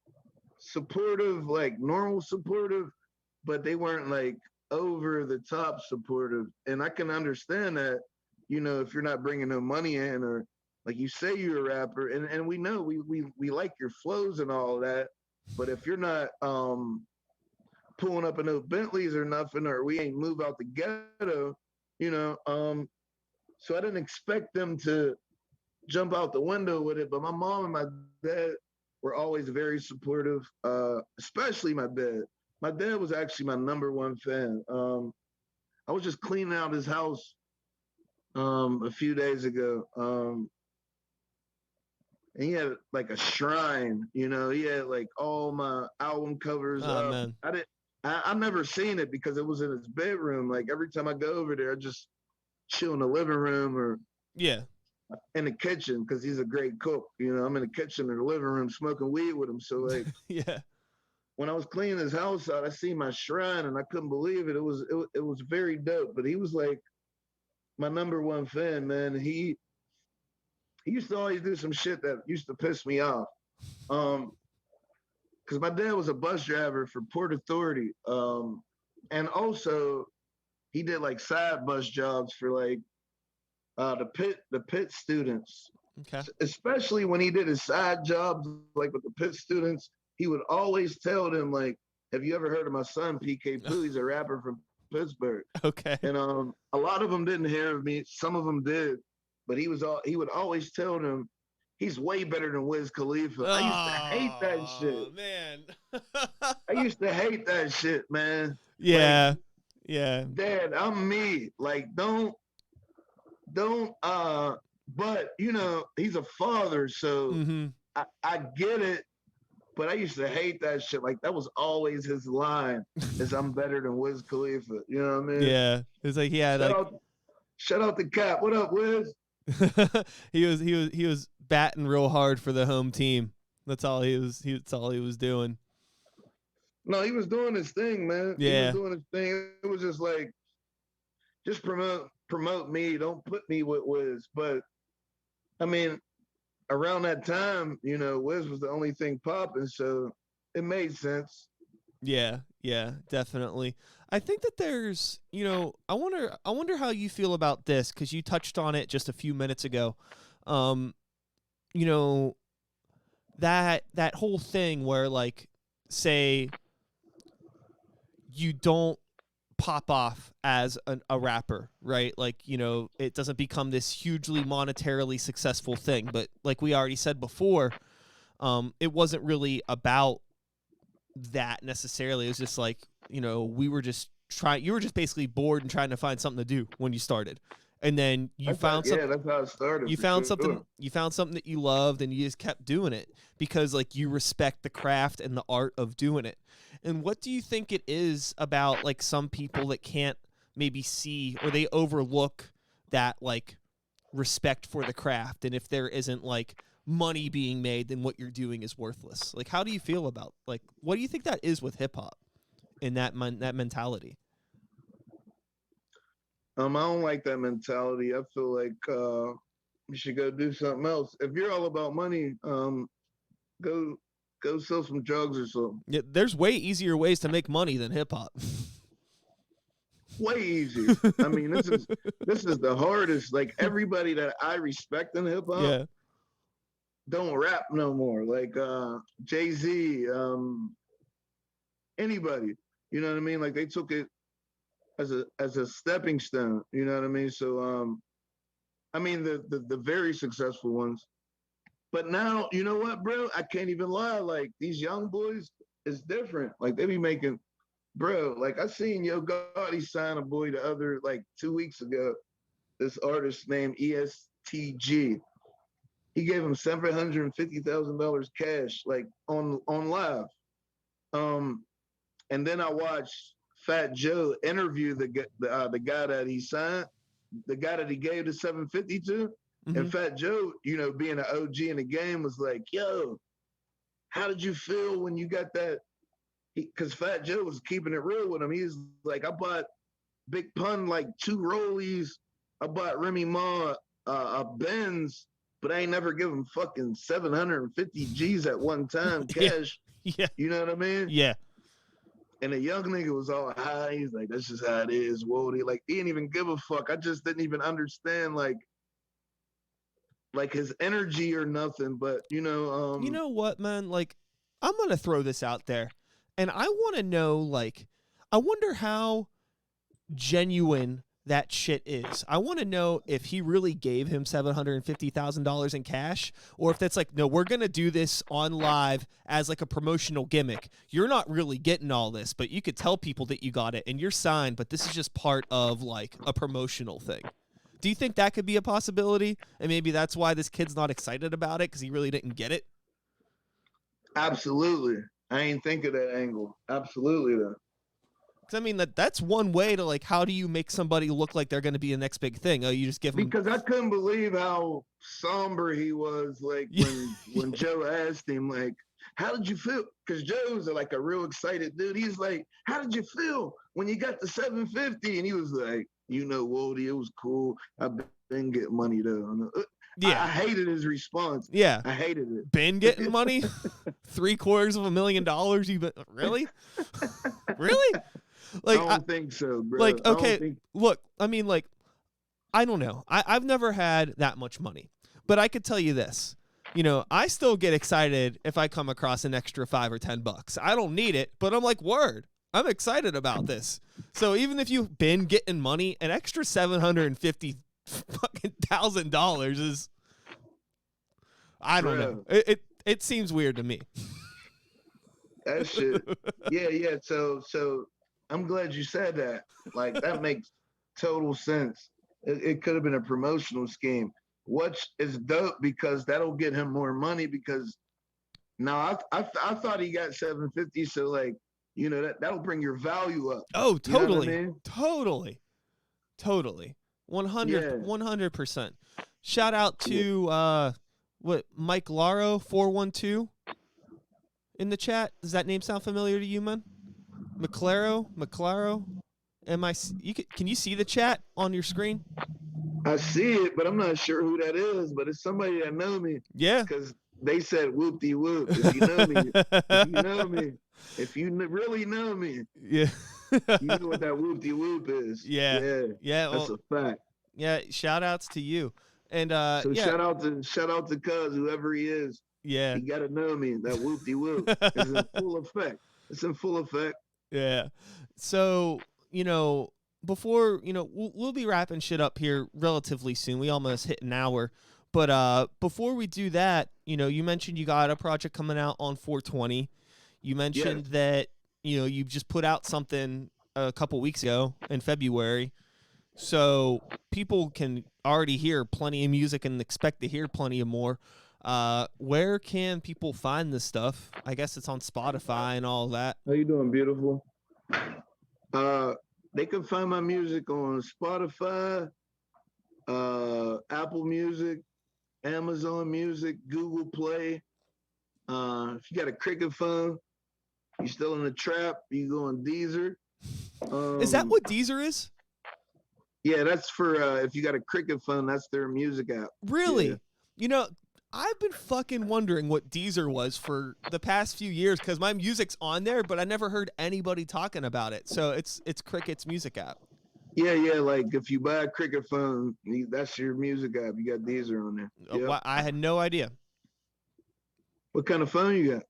supportive, like normal supportive, but they weren't like over the top supportive. And I can understand that, if you're not bringing no money in or like you say you're a rapper, and we know we like your flows and all of that, but if you're not pulling up in no Bentleys or nothing, or we ain't move out the ghetto, so I didn't expect them to jump out the window with it. But my mom and my dad were always very supportive, especially my dad. My dad was actually my number one fan. I was just cleaning out his house a few days ago. And he had like a shrine, he had like all my album covers Oh up. man. I never seen it because it was in his bedroom. Like every time I go over there, I just chill in the living room or Yeah. in the kitchen because he's a great cook. I'm in the kitchen or the living room smoking weed with him. So like Yeah. when I was cleaning his house out, I seen my shrine and I couldn't believe it. It was very dope. But he was like my number one fan, man. He used to always do some shit that used to piss me off. Because my dad was a bus driver for Port Authority. And also he did like side bus jobs for like the pit students. Okay. Especially when he did his side jobs, like with the pit students, he would always tell them like, "Have you ever heard of my son PK Poo? He's a rapper from Pittsburgh." Okay. And a lot of them didn't hear of me. Some of them did, but he would always tell them he's way better than Wiz Khalifa. I used to hate that shit. Oh man. I used to hate that shit, man. Like, Yeah. Yeah. Dad, I'm me. Like, don't but you know, he's a father, so Mm-hmm. I get it, but I used to hate that shit. Like that was always his line is I'm better than Wiz Khalifa. You know what I mean? Yeah. It's like he had Shout like out shout out to Cap. What up, Wiz? he was batting real hard for the home team. That's all that's all he was doing. No, he was doing his thing, man. He was Yeah. doing his thing. It was just like, just promote me. Don't put me with Wiz. But I mean, around that time, you know, Wiz was the only thing popping, so it made sense. Yeah, yeah, definitely. I think that there's, I wonder how you feel about this cuz you touched on it just a few minutes ago. Um, you know, that whole thing where like say you don't pop off as a rapper, right? Like, it doesn't become this hugely monetarily successful thing, but like we already said before, it wasn't really about that necessarily. It was just like, we were just you were just basically bored and trying to find something to do when you started. And then you found something. Yeah, that's how it started. You found something. You found something that you loved, and you just kept doing it because, like, you respect the craft and the art of doing it. And what do you think it is about, like, some people that can't maybe see or they overlook that, like, respect for the craft? And if there isn't like money being made, then what you're doing is worthless. Like, how do you feel about, like, what do you think that is with hip hop and that mentality? I don't like that mentality. I feel like you should go do something else. If you're all about money, go sell some drugs or something. Yeah, there's way easier ways to make money than hip hop. Way easier. I mean, this is the hardest. Like everybody that I respect in hip hop, Yeah. don't rap no more. Like Jay-Z, anybody. You know what I mean? Like they took it as a stepping stone. You know what I mean? So I mean the very successful ones. But now, you know what, bro? I can't even lie. Like these young boys is different. Like they be making, bro. Like I seen Yo Gotti sign a boy the other like 2 weeks ago. This artist named ESTG. He gave him $750,000 cash, like on live. And then I watched Fat Joe interview the guy that he signed, the guy that he gave the 750 to. Mm-hmm. And Fat Joe, you know, being an OG in the game, was like, "Yo, how did you feel when you got that?" Because Fat Joe was keeping it real with him. He's like, "I bought Big Pun like 2 rollies. I bought Remy Ma a Benz, but I ain't never give him fucking 750 G's at one time cash." Yeah. You know what I mean? Yeah. And the young nigga was all high. He's like, "That's just how it is, Wody." Like, he didn't even give a fuck. I just didn't even understand, like his energy or nothing. But, you know what, man? Like, I'm going to throw this out there. And I want to know, like, I wonder how genuine that shit is. I want to know if he really gave him $750,000 in cash, or if that's like, no, we're going to do this on live as like a promotional gimmick. You're not really getting all this, but you could tell people that you got it and you're signed, but this is just part of like a promotional thing. Do you think that could be a possibility? And maybe that's why this kid's not excited about it because he really didn't get it? Absolutely. I ain't think of that angle. Absolutely, though. I mean, that's one way to, like, how do you make somebody look like they're going to be the next big thing? Oh, you just give them... Because I couldn't believe how somber he was, like, when Joe asked him, like, how did you feel? Because Joe's like a real excited dude. He's like, how did you feel when you got the 750? And he was like, you know, Wody, it was cool. I've been getting money, though. Yeah. I hated his response. Yeah. I hated it. Been getting money? $750,000? You really? Really? Like, I don't think so, bro. Like, okay, look, I mean, like, I don't know. I've never had that much money. But I could tell you this. You know, I still get excited if I come across an extra $5 or $10. I don't need it, but I'm like, word, I'm excited about this. So even if you've been getting money, an extra $750,000 is I don't know. bro. It seems weird to me. That shit. Yeah. So I'm glad you said that. Like that makes total sense. It could have been a promotional scheme, which is dope because that'll get him more money. Because now I thought he got 750, so like that'll bring your value up. Oh, You know what I totally. mean? Totally. 100 Yeah. 100%. Shout out Yeah. to what Mike Laro 412 in the chat. Does that name sound familiar to you, man? McClaro? Can you see the chat on your screen? I see it, but I'm not sure who that is. But it's somebody that know me. Yeah. Because they said whoop de whoop. If you know me, if you know me, if you really know me, Yeah. you know what that whoop de whoop is. Yeah. Yeah. Yeah. That's Well, a fact. yeah. Shout outs to you. And So yeah. shout out to Cuz, whoever he is. Yeah. He gotta know me. That whoop de whoop is in full effect. It's in full effect. Yeah. So, before, we'll be wrapping shit up here relatively soon. We almost hit an hour. But before we do that, you mentioned you got a project coming out on 420. You mentioned that, you've just put out something a couple weeks ago in February. So people can already hear plenty of music and expect to hear plenty of more. Where can people find this stuff? I guess it's on Spotify and all that. How you doing, beautiful? They can find my music on Spotify, Apple Music, Amazon Music, Google Play. If you got a Cricket phone, you still in the trap, you go on Deezer. Is that what Deezer is? Yeah, that's for if you got a Cricket phone, that's their music app. Really? Yeah. I've been fucking wondering what Deezer was for the past few years because my music's on there, but I never heard anybody talking about it. So it's Cricket's music app. Yeah. Like if you buy a Cricket phone, that's your music app. You got Deezer on there. Yep. I had no idea. What kind of phone you got?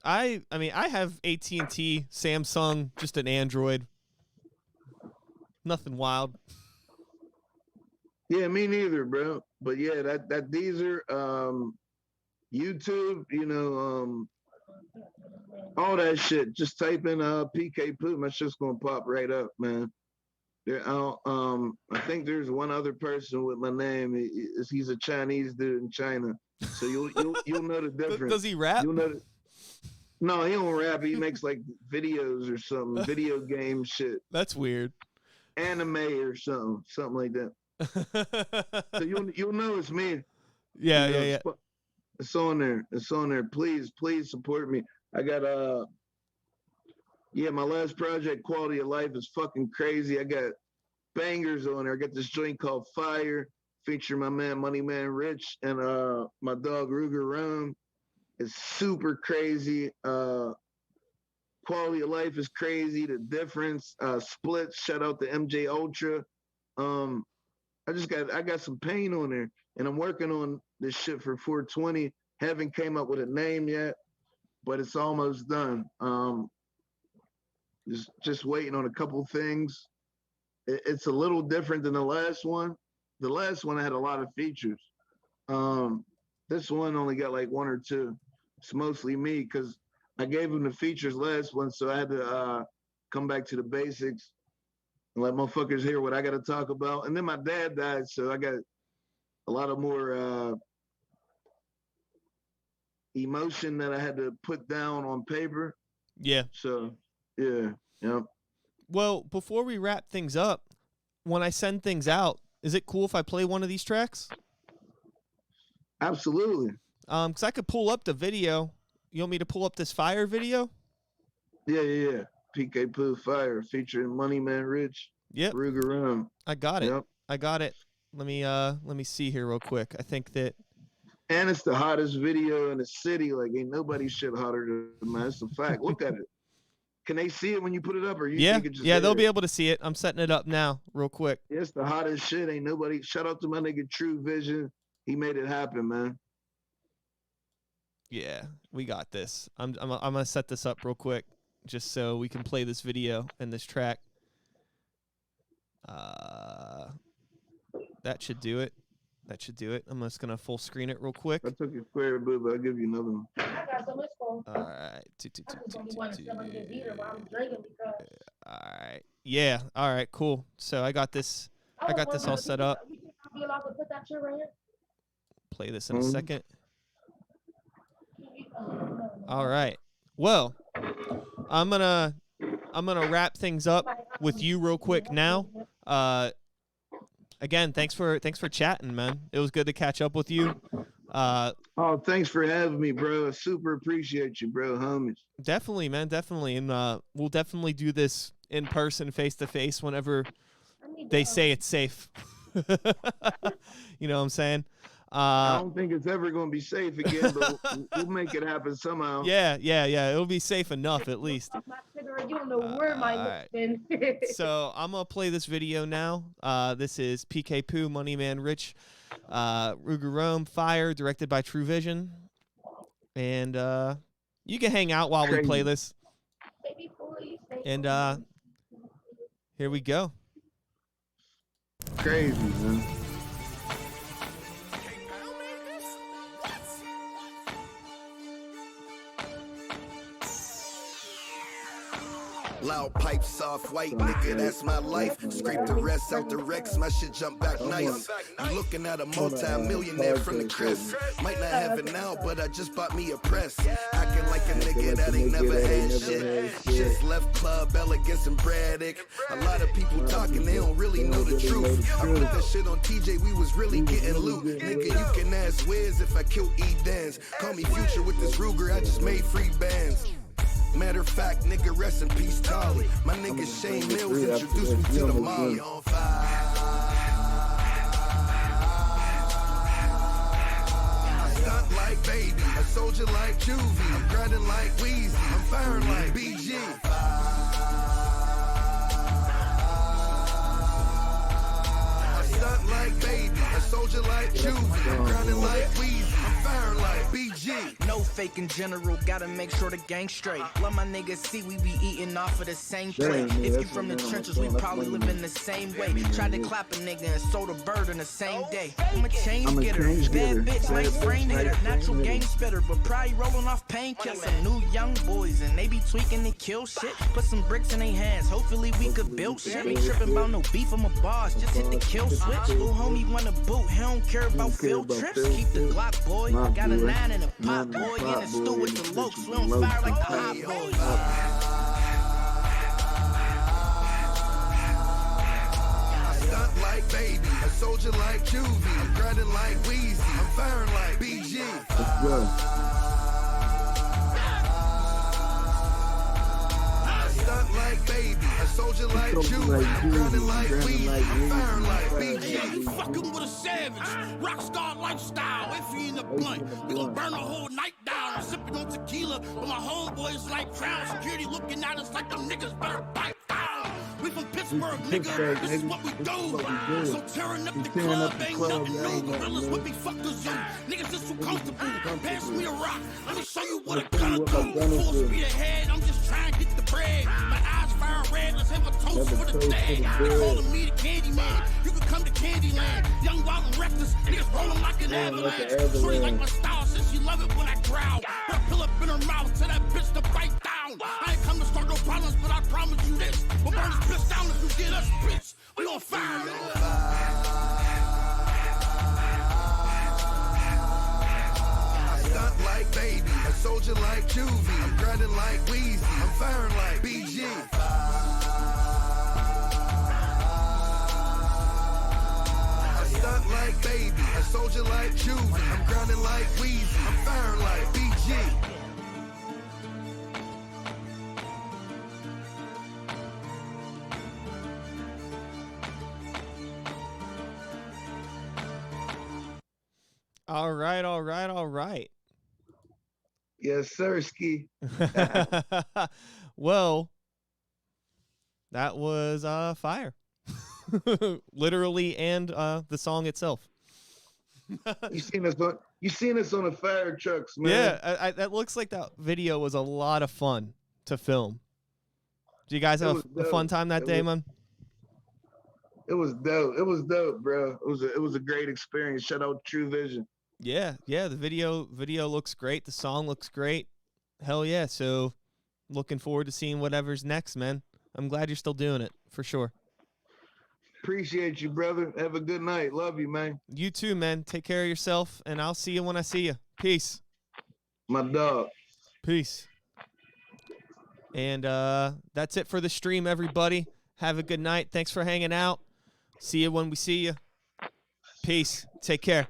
I mean, I have AT&T, Samsung, just an Android. Nothing wild. Yeah, me neither, bro. But yeah, that Deezer, YouTube, all that shit. Just type in PK Poo, my shit's gonna pop right up, man. I think there's one other person with my name. He's a Chinese dude in China, so you'll know the difference. Does he rap? You'll know. No, he don't rap. He makes like videos or something, video game shit. That's weird. Anime or something like that. So you'll know it's me. Yeah. It's on there. Please support me. I got my last project, Quality of Life, is fucking crazy. I got bangers on there. I got this joint called Fire, featuring my man Money Man Rich and my dog Ruger Rome. It's super crazy. Quality of Life is crazy. The Difference, Splits. Shout out to MJ Ultra. I got some pain on there, and I'm working on this shit for 420. Haven't came up with a name yet, but it's almost done. Just waiting on a couple things. It's a little different than the last one. The last one I had a lot of features. This one only got like one or two. It's mostly me because I gave him the features last one, so I had to come back to the basics and let motherfuckers hear what I got to talk about. And then my dad died, so I got a lot of more emotion that I had to put down on paper. Yeah. So, yeah. Well, before we wrap things up, when I send things out, is it cool if I play one of these tracks? Absolutely. Because I could pull up the video. You want me to pull up this Fire video? Yeah. PK Poo Fire featuring Money Man Rich. Yep. Ruger Rum. I got it. Yep. I got it. Let me see here real quick. I think that. And it's the hottest video in the city. Like ain't nobody shit hotter than mine. It's a fact. Look at it. Can they see it when you put it up, or you think it just they'll be able to see it. I'm setting it up now, real quick. Yeah, it's the hottest shit. Ain't nobody. Shout out to my nigga True Vision. He made it happen, man. Yeah, we got this. I'm gonna set this up real quick, just so we can play this video and this track. That should do it. That should do it. I'm just gonna full screen it real quick. I took your square, but I'll give you another one. I got so much phone. All right. I just don't want to sell this either while I'm drinking because. All right. Yeah. All right. Cool. So I got this. I got this all set up. You think I'll be allowed to put that shit right here? Play this in a second. All right. Well, I'm gonna wrap things up with you real quick now. Again, thanks for chatting, man. It was good to catch up with you. Oh, thanks for having me, bro. I super appreciate you, bro, homies. Definitely, man, definitely. And we'll definitely do this in person, face to face, whenever they say it's safe. You know what I'm saying? I don't think it's ever going to be safe again, but we'll make it happen somehow. Yeah. It'll be safe enough, at least. You don't know where my been. So I'm going to play this video now. This is PK Poo, Money Man Rich, Ruger Rome, Fire, directed by True Vision. And you can hang out while we play this. And here we go. Crazy, man. Loud pipe, soft white nigga, that's my life. Scrape the rest out the Rex, my shit jump back nice. You looking at a multi-millionaire from the crest. Might not have it now, but I just bought me a press. Acting like a nigga that ain't never had shit. Just left Club Elegance and Braddock. A lot of people talking, they don't really know the truth. I put that shit on TJ, we was really getting loot. Nigga, you can ask Wiz if I kill E-Dance. Call me Future with this Ruger, I just made free bands. Matter of fact, nigga, rest in peace, Tolly. My nigga Shane Mills introduced me to the Molly on fire. I stunt like Baby, a soldier like Juvie. I'm grinding like Weezy, I'm firing like BG. I stunt like Baby, a soldier like Juvie. I'm grinding like Weezy, I'm firing like BG. No faking general, gotta make sure the gang straight. Love my niggas see we be eating off of the same plate. If you from the trenches, we probably live in the same way. Tried to clap a nigga and sold a bird in the same day. I'm a change getter, bad bitch like brain hitter. Natural game spitter, but probably rolling off painkillers. Some new young boys and they be tweaking to kill shit. Put some bricks in their hands, hopefully we could build shit. Ain't tripping about no beef, I'm a boss, just hit the kill switch. Little homie want a boot, he don't care about field trips. Keep the Glock, boy, got a 9 and a pop, boy, in the stew with the lokes. We don't fire like the hot boys. I stunt like Baby, a soldier like Juvie. I'm grinding like Weezy, I'm firing like BG. Let's go. I stunt like Baby, a soldier like Juvie. I'm grinding like Weezy, I'm firing like BG. You fucking with a savage, rockstar lifestyle. If you in the blunt, we gon' burn the whole night down. I'm sipping on tequila, but my homeboys like crown security looking at us like them niggas better bite down. We from Pittsburgh, nigga. This is what we do. So tearing up the club ain't nothing new. Gorillas with me, fuck the zoo. Niggas just too comfortable. Pass me a rock. Let me show you what a gunna do. Full speed ahead. I'm just trying to get the bread. My eyes fire red. Let's have a toast for the dead. They calling me the candy man. You can come to Candyland. Young, wild, and reckless. Niggas rolling like an avalanche. Shorty like my style since she love it when I growl. Put a pill up in her mouth to that bitch to bite down. I ain't come to start no problems, but I promise you this. We'll burn this bitch down if you get us, bitch. We gon' fire, nigga. I stunt like Baby, a soldier like Juvie. I'm grinding like Weezy, I'm firing like BG. I stunt like Baby, a soldier like Juvie. I'm grinding like Weezy, I'm firing like BG. All right. Yes, sir, Ski. Well, that was Fire. Literally, and the song itself. You seen us on the fire trucks, man. Yeah, that looks like that video was a lot of fun to film. Do you guys have a fun time that day, man? It was dope. It was dope, bro. It was a great experience. Shout out True Vision. Yeah, the video looks great. The song looks great. Hell yeah. So looking forward to seeing whatever's next, man. I'm glad you're still doing it, for sure. Appreciate you, brother. Have a good night. Love you, man. You too, man. Take care of yourself, and I'll see you when I see you. Peace. My dog. Peace. And that's it for the stream, everybody. Have a good night. Thanks for hanging out. See you when we see you. Peace. Take care.